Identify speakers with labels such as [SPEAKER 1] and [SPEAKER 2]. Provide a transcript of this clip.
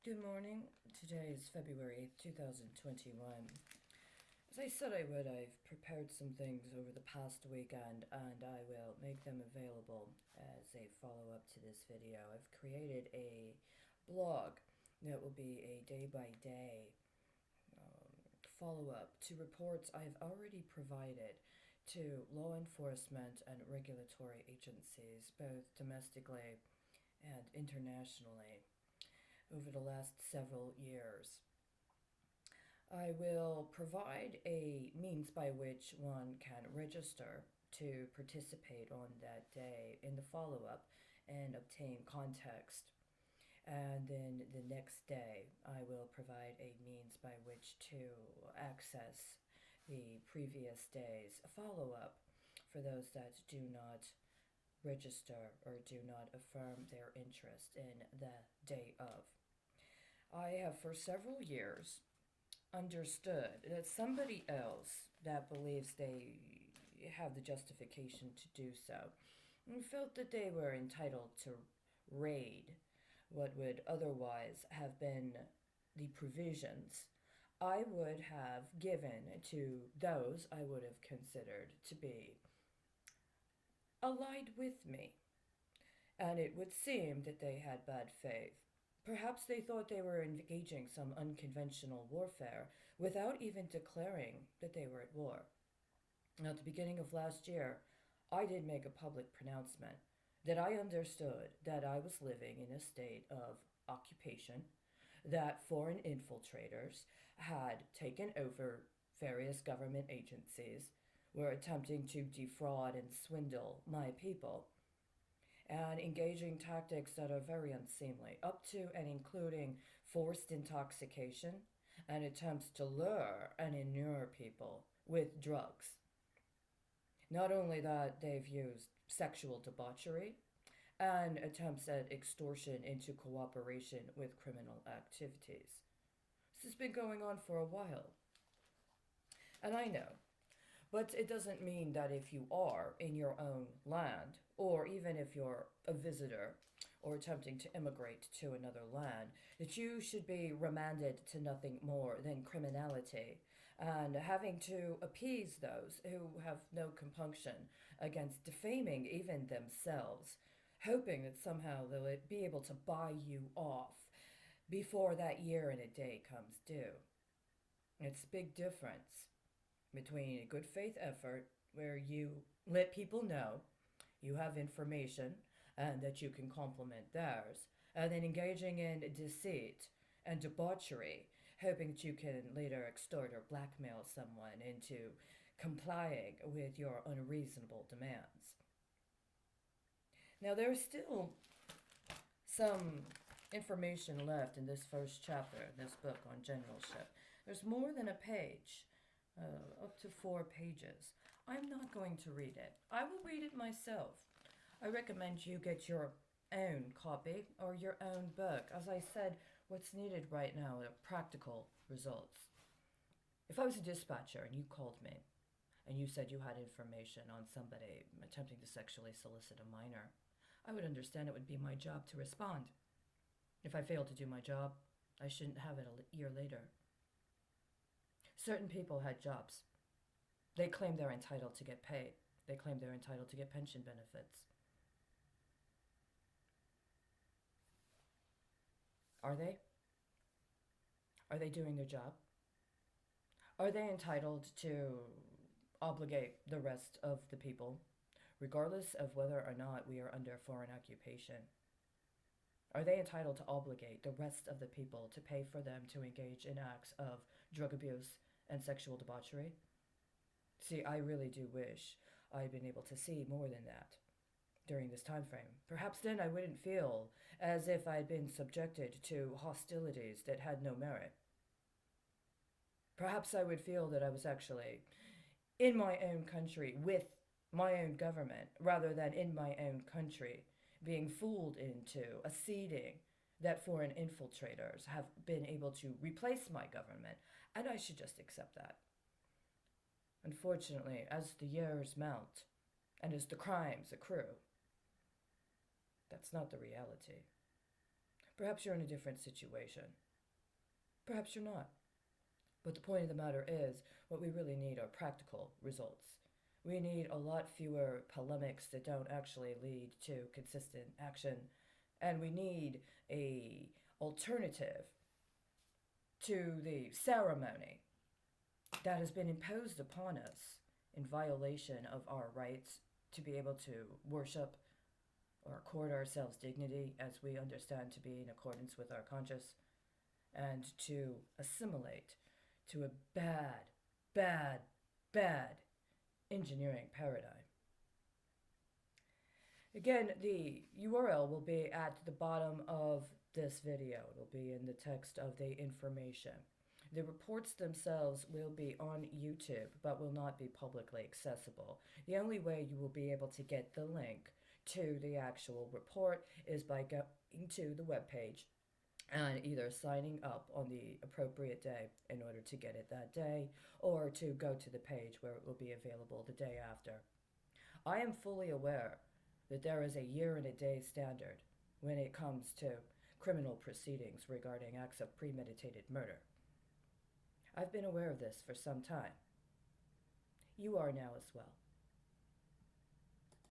[SPEAKER 1] Good morning. Today is February 8th, 2021. As I said I would, I've prepared some things over the past weekend and I will make them available as a follow up to this video. I've created a blog that will be a day by day follow up to reports I've already provided to law enforcement and regulatory agencies, both domestically and internationally, over the last several years. I will provide a means by which one can register to participate on that day in the follow up and obtain context. And then the next day, I will provide a means by which to access the previous day's follow up for those that do not register or do not affirm their interest in the day of. I have for several years understood that somebody else that believes they have the justification to do so felt that they were entitled to raid what would otherwise have been the provisions I would have given to those I would have considered to be allied with me. And it would seem that they had bad faith. Perhaps they thought they were engaging some unconventional warfare without even declaring that they were at war. Now, at the beginning of last year, I did make a public pronouncement that I understood that I was living in a state of occupation, that foreign infiltrators had taken over various government agencies, were attempting to defraud and swindle my people, and engaging tactics that are very unseemly, up to and including forced intoxication and attempts to lure and inure people with drugs. Not only that, they've used sexual debauchery and attempts at extortion into cooperation with criminal activities. This has been going on for a while. And I know, but it doesn't mean that if you are in your own land, or even if you're a visitor or attempting to immigrate to another land, that you should be remanded to nothing more than criminality and having to appease those who have no compunction against defaming even themselves, hoping that somehow they'll be able to buy you off before that year and a day comes due. It's a big difference between a good faith effort where you let people know you have information and that you can complement theirs, and then engaging in deceit and debauchery, hoping that you can later extort or blackmail someone into complying with your unreasonable demands. Now, there's still some information left in this first chapter, in this book on generalship. There's more than a page, up to 4 pages. I'm not going to read it. I will read it myself. I recommend you get your own copy or your own book. As I said, what's needed right now are practical results. If I was a dispatcher and you called me and you said you had information on somebody attempting to sexually solicit a minor, I would understand it would be my job to respond. If I failed to do my job, I shouldn't have it a year later. Certain people had jobs. They claim they're entitled to get paid. They claim they're entitled to get pension benefits. Are they? Are they doing their job? Are they entitled to obligate the rest of the people, regardless of whether or not we are under foreign occupation? Are they entitled to obligate the rest of the people to pay for them to engage in acts of drug abuse and sexual debauchery? See, I really do wish I'd been able to see more than that during this time frame. Perhaps then I wouldn't feel as if I'd been subjected to hostilities that had no merit. Perhaps I would feel that I was actually in my own country with my own government rather than in my own country being fooled into acceding that foreign infiltrators have been able to replace my government, and I should just accept that. Unfortunately, as the years mount and as the crimes accrue, that's not the reality. Perhaps you're in a different situation. Perhaps you're not. But the point of the matter is, what we really need are practical results. We need a lot fewer polemics that don't actually lead to consistent action, and we need a alternative to the ceremony that has been imposed upon us in violation of our rights to be able to worship or accord ourselves dignity as we understand to be in accordance with our conscience, and to assimilate to a bad, bad, bad engineering paradigm. Again, the URL will be at the bottom of this video. It'll be in the text of the information. The reports themselves will be on YouTube, but will not be publicly accessible. The only way you will be able to get the link to the actual report is by going to the webpage and either signing up on the appropriate day in order to get it that day, or to go to the page where it will be available the day after. I am fully aware that there is a year and a day standard when it comes to criminal proceedings regarding acts of premeditated murder. I've been aware of this for some time. You are now as well.